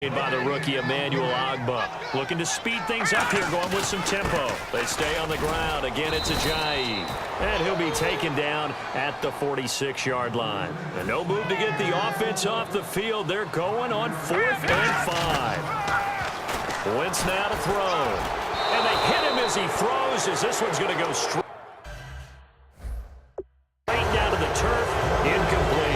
By the rookie Emmanuel Agba. Looking to speed things up here, going with some tempo. They stay on the ground. Again, it's Ajayi. And he'll be taken down at the 46-yard line. And no move to get the offense off the field. They're going on 4th and 5. Wentz now to throw. And they hit him as he throws, as this one's going to go straight down to the turf. Incomplete.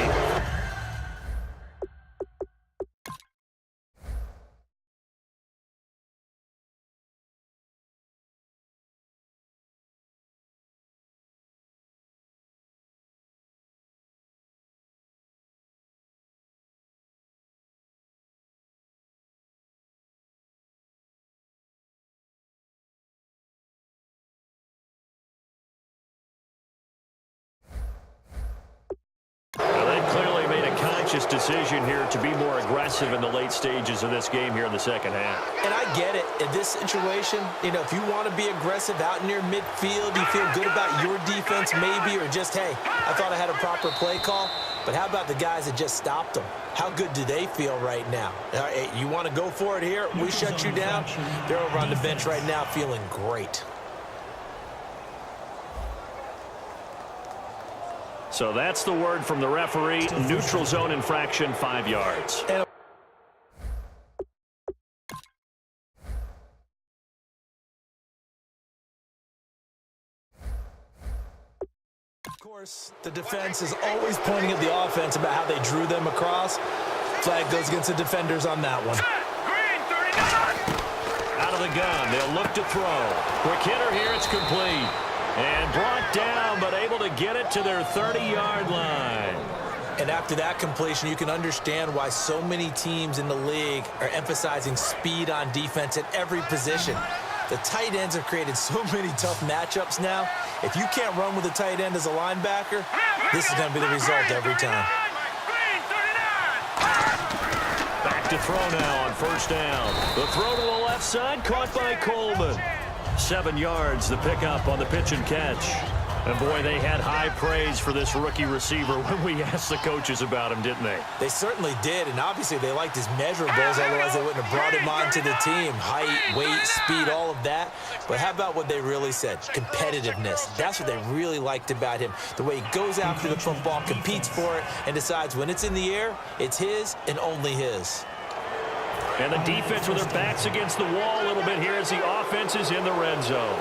Decision here to be more aggressive in the late stages of this game here in the second half. And I get it. In this situation, if you want to be aggressive out in your midfield, you feel good about your defense maybe, or just, hey, I thought I had a proper play call. But how about the guys that just stopped them? How good do they feel right now? You want to go for it here? We shut you down. They're over on the bench right now feeling great. So that's the word from the referee. Neutral zone infraction, 5 yards. Of course, the defense is always pointing at the offense about how they drew them across. Flag goes against the defenders on that one. Out of the gun, they'll look to throw. Quick hitter here, it's complete. And brought down, but able to get it to their 30-yard line. And after that completion, you can understand why so many teams in the league are emphasizing speed on defense at every position. The tight ends have created so many tough matchups now. If you can't run with a tight end as a linebacker, this is going to be the result every time. Back to throw now on 1st down. The throw to the left side, caught by Coleman. 7 yards, the pickup on the pitch and catch. And, boy, they had high praise for this rookie receiver when we asked the coaches about him, didn't they? They certainly did, and obviously they liked his measurables, otherwise they wouldn't have brought him onto the team. Height, weight, speed, all of that. But how about what they really said? Competitiveness. That's what they really liked about him. The way he goes after the football, competes for it, and decides when it's in the air, it's his and only his. And the defense with their backs against the wall a little bit here as the offense is in the red zone.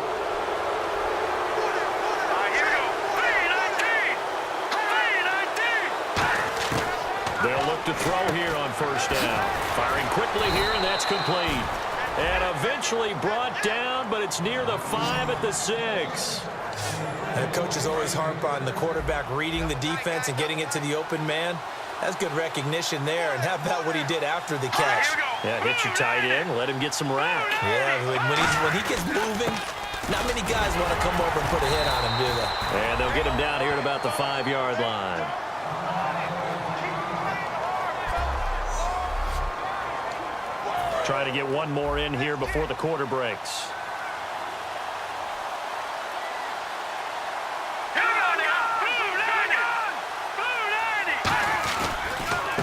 They'll look to throw here on 1st down. Firing quickly here, and that's complete. And eventually brought down, but it's near the 5 at the 6. And coaches always harp on the quarterback reading the defense and getting it to the open man. That's good recognition there. And how about what he did after the catch? Yeah, hit your tight end, let him get some rack. Yeah, when he gets moving, not many guys want to come over and put a hit on him, do they? And they'll get him down here at about the 5-yard line. Try to get one more in here before the quarter breaks.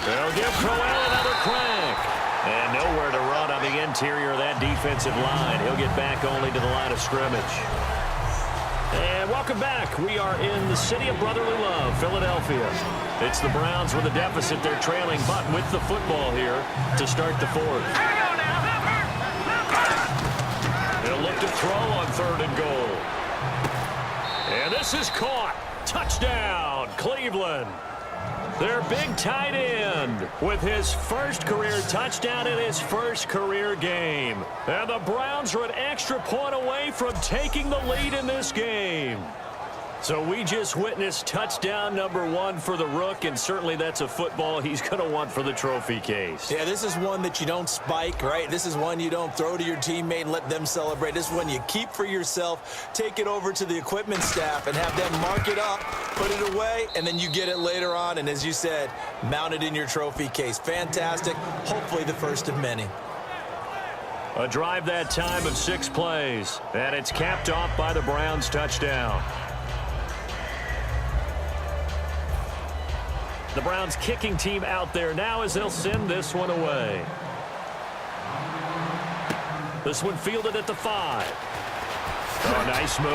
They'll give Crowell another crack. And nowhere to run on the interior of that defensive line. He'll get back only to the line of scrimmage. And welcome back. We are in the city of brotherly love, Philadelphia. It's the Browns with a deficit. They're trailing, but with the football here to start the 4th. They'll look to throw on 3rd and goal. And this is caught. Touchdown, Cleveland. Their big tight end with his first career touchdown in his first career game. And the Browns are an extra point away from taking the lead in this game. So we just witnessed touchdown number 1 for the Rook, and certainly that's a football he's going to want for the trophy case. Yeah, this is one that you don't spike, right? This is one you don't throw to your teammate and let them celebrate. This is one you keep for yourself, take it over to the equipment staff and have them mark it up, put it away, and then you get it later on. And as you said, mount it in your trophy case. Fantastic. Hopefully the first of many. A drive that time of 6 plays, and it's capped off by the Browns touchdown. The Browns kicking team out there now as they'll send this one away. This one fielded at the 5. Oh, nice move.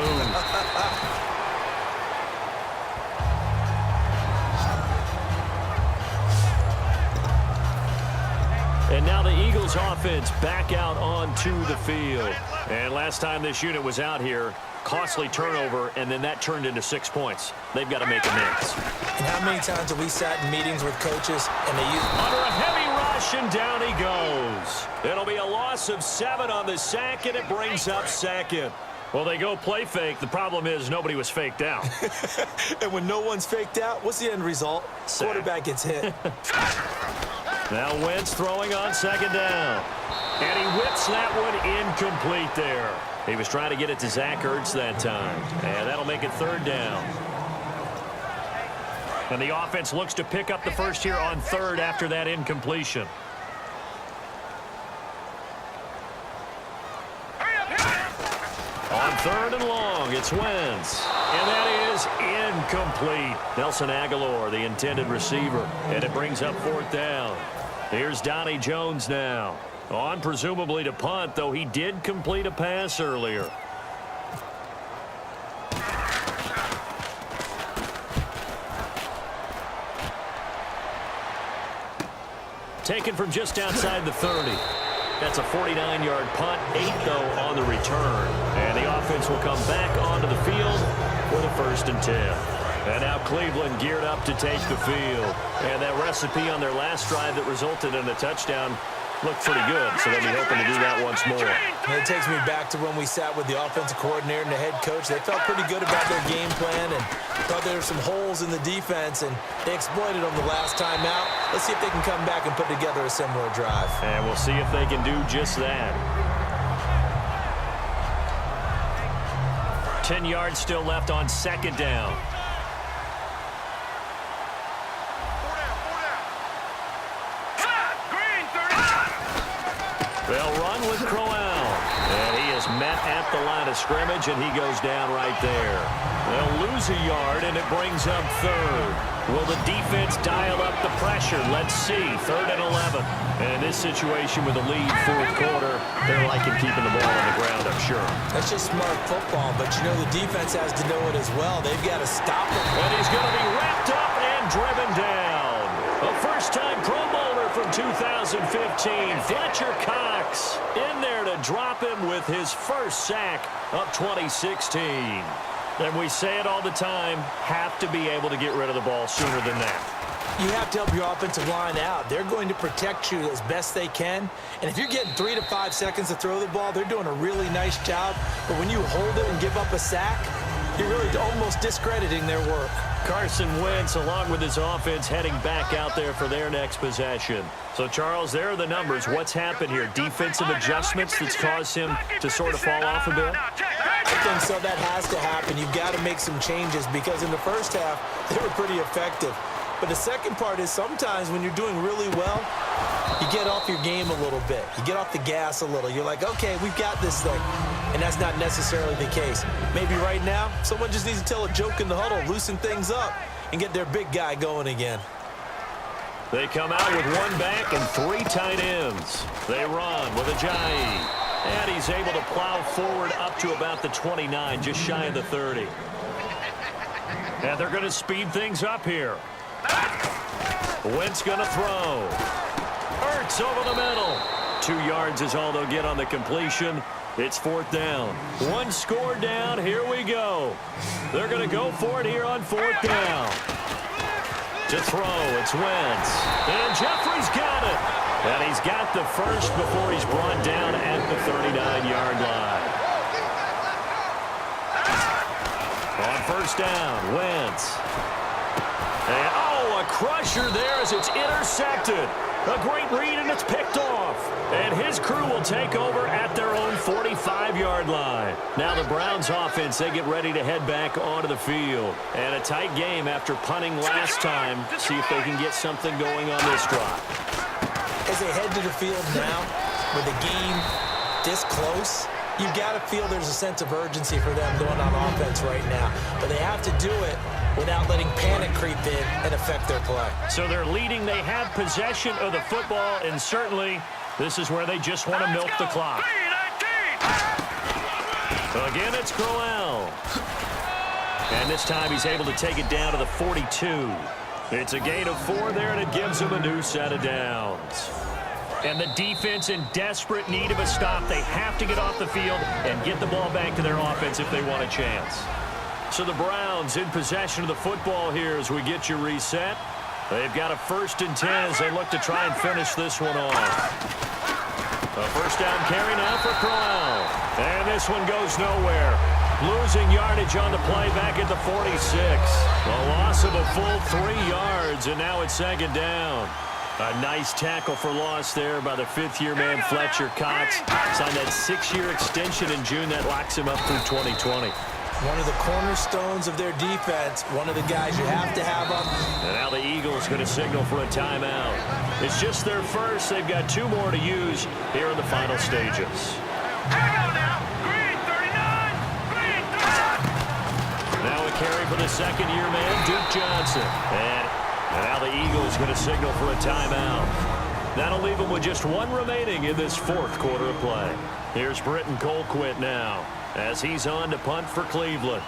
And now the Eagles offense back out onto the field. And last time this unit was out here, costly turnover, and then that turned into 6 points. They've got to make amends. And how many times have we sat in meetings with coaches and they use... Under a heavy rush, and down he goes. It'll be a loss of 7 on the sack, and it brings up second. Well, they go play fake. The problem is nobody was faked out. And when no one's faked out, what's the end result? Sack. Quarterback gets hit. Now Wentz throwing on second down. And he whips that one incomplete there. He was trying to get it to Zach Ertz that time. And that'll make it 3rd down. And the offense looks to pick up the first here on 3rd after that incompletion. On 3rd and long, it's Wentz. And that is incomplete. Nelson Aguilar, the intended receiver. And it brings up 4th down. Here's Donnie Jones now. On presumably to punt, though he did complete a pass earlier. Taken from just outside the 30. That's a 49-yard punt, 8, though, on the return. And the offense will come back onto the field for the 1st and 10. And now Cleveland geared up to take the field. And that recipe on their last drive that resulted in a touchdown looked pretty good, so they'll be hoping to do that once more. And it takes me back to when we sat with the offensive coordinator and the head coach. They felt pretty good about their game plan and thought there were some holes in the defense, and they exploited them the last time out. Let's see if they can come back and put together a similar drive. And we'll see if they can do just that. 10 yards still left on 2nd down. They'll run with Crowell. And he is met at the line of scrimmage, and he goes down right there. They'll lose a yard, and it brings up 3rd. Will the defense dial up the pressure? Let's see. 3rd and 11. And in this situation with a lead 4th quarter, they're liking keeping the ball on the ground, I'm sure. That's just smart football, but you know the defense has to know it as well. They've got to stop him. And he's going to be wrapped up and driven down. A first-time Pro Bowler from 2015, Fletcher Cox, in there to drop him with his first sack of 2016. And we say it all the time, have to be able to get rid of the ball sooner than that. You have to help your offensive line out. They're going to protect you as best they can. And if you're getting 3 to 5 seconds to throw the ball, they're doing a really nice job. But when you hold it and give up a sack, you're really almost discrediting their work. Carson Wentz, along with his offense, heading back out there for their next possession. So, Charles, there are the numbers. What's happened here? Defensive adjustments that's caused him to sort of fall off a bit? I think so. That has to happen. You've got to make some changes because in the first half, they were pretty effective. But the second part is sometimes when you're doing really well, you get off your game a little bit. You get off the gas a little. You're like, okay, we've got this thing. And that's not necessarily the case. Maybe right now, someone just needs to tell a joke in the huddle, loosen things up, and get their big guy going again. They come out with 1 back and 3 tight ends. They run with Ajayi. And he's able to plow forward up to about the 29, just shy of the 30. And they're going to speed things up here. Wentz going to throw. Ertz over the middle. 2 yards is all they'll get on the completion. It's 4th down. 1 score down. Here we go. They're going to go for it here on 4th down. To throw, it's Wentz. And Jeffrey's got it. And he's got the first before he's brought down at the 39-yard line. On 1st down, Wentz. And, oh, a crusher there as it's intercepted. A great read, and it's picked off. And his crew will take over at their own 45-yard line. Now the Browns offense, they get ready to head back onto the field. And a tight game after punting last time. See if they can get something going on this drive. As they head to the field now, with the game this close, you've got to feel there's a sense of urgency for them going on offense right now. But they have to do it without letting panic creep in and affect their play. So they're leading. They have possession of the football, and certainly this is where they just want to milk the clock. Again, it's Crowell. And this time he's able to take it down to the 42. It's a gain of 4 there, and it gives him a new set of downs. And the defense in desperate need of a stop. They have to get off the field and get the ball back to their offense if they want a chance. So the Browns in possession of the football here as we get you reset. They've got a 1st and 10 as they look to try and finish this one off. A first down carry now for Crowell. And this one goes nowhere. Losing yardage on the play back at the 46. A loss of a full 3 yards, and now it's 2nd down. A nice tackle for loss there by the 5th-year man Fletcher Cox. Signed that 6-year extension in June that locks him up through 2020. One of the cornerstones of their defense, one of the guys you have to have up. And now the Eagles going to signal for a timeout. It's just their first. They've got 2 more to use here in the final stages. Now a carry for the 2nd-year man, Duke Johnson. And now the Eagles going to signal for a timeout. That'll leave them with just 1 remaining in this 4th quarter of play. Here's Britton Colquitt now as he's on to punt for Cleveland.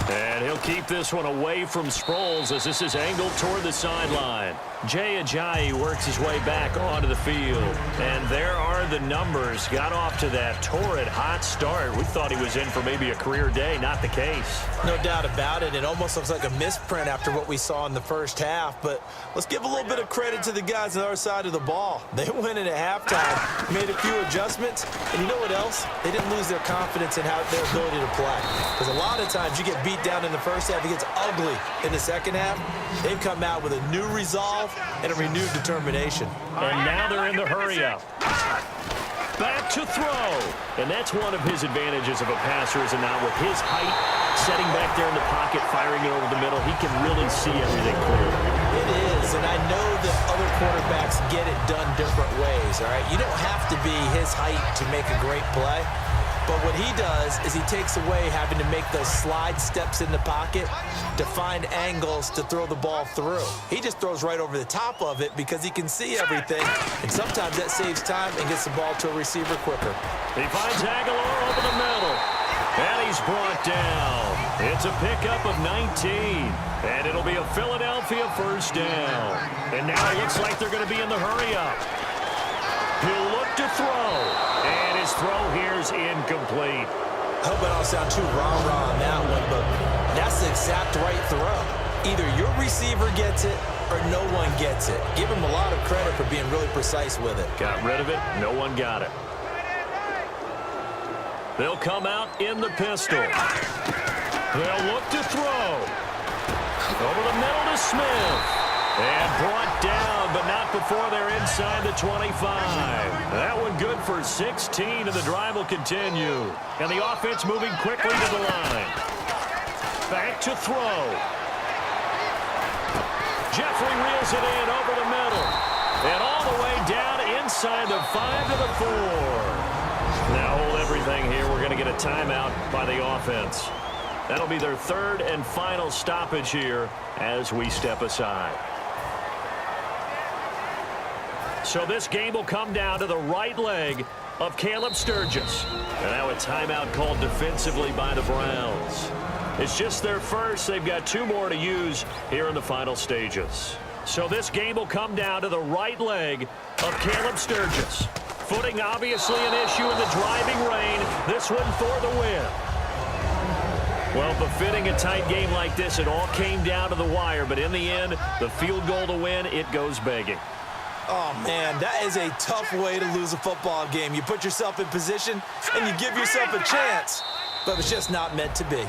And he'll keep this one away from Sproles as this is angled toward the sideline. Jay Ajayi works his way back onto the field. And there are the numbers. Got off to that torrid hot start. We thought he was in for maybe a career day. Not the case. No doubt about it. It almost looks like a misprint after what we saw in the first half. But let's give a little bit of credit to the guys on the other side of the ball. They went in at halftime, made a few adjustments. And you know what else? They didn't lose their confidence in their ability to play. Because a lot of times you get beat down in the first half, it gets ugly in the second half. They've come out with a new resolve and a renewed determination. And now they're in the hurry-up. Back to throw. And that's one of his advantages of a passer, is it not? With his height, setting back there in the pocket, firing it over the middle, he can really see everything clearly. It is, and I know that other quarterbacks get it done different ways, all right? You don't have to be his height to make a great play. But what he does is he takes away having to make those slide steps in the pocket to find angles to throw the ball through. He just throws right over the top of it because he can see everything, and sometimes that saves time and gets the ball to a receiver quicker. He finds Aguilar over the middle, and he's brought down. It's a pickup of 19, and it'll be a Philadelphia first down. And now it looks like they're going to be in the hurry-up. He'll look to throw, and his throw here's incomplete. I hope I don't sound too rah-rah on that one, but that's the exact right throw. Either your receiver gets it or no one gets it. Give him a lot of credit for being really precise with it. Got rid of it. No one got it. They'll come out in the pistol. They'll look to throw. Over the middle to Smith. And brought down, but not before they're inside the 25. That one good for 16, and the drive will continue. And the offense moving quickly to the line. Back to throw. Jeffrey reels it in over the middle. And all the way down inside the 5 to the 4. Now hold everything here. We're going to get a timeout by the offense. That'll be their 3rd and final stoppage here as we step aside. So this game will come down to the right leg of Caleb Sturgis. And now a timeout called defensively by the Browns. It's just their first. They've got 2 more to use here in the final stages. So this game will come down to the right leg of Caleb Sturgis. Footing obviously an issue in the driving rain. This one for the win. Well, befitting a tight game like this, it all came down to the wire. But in the end, the field goal to win, it goes begging. Oh, man, that is a tough way to lose a football game. You put yourself in position, and you give yourself a chance, but it's just not meant to be.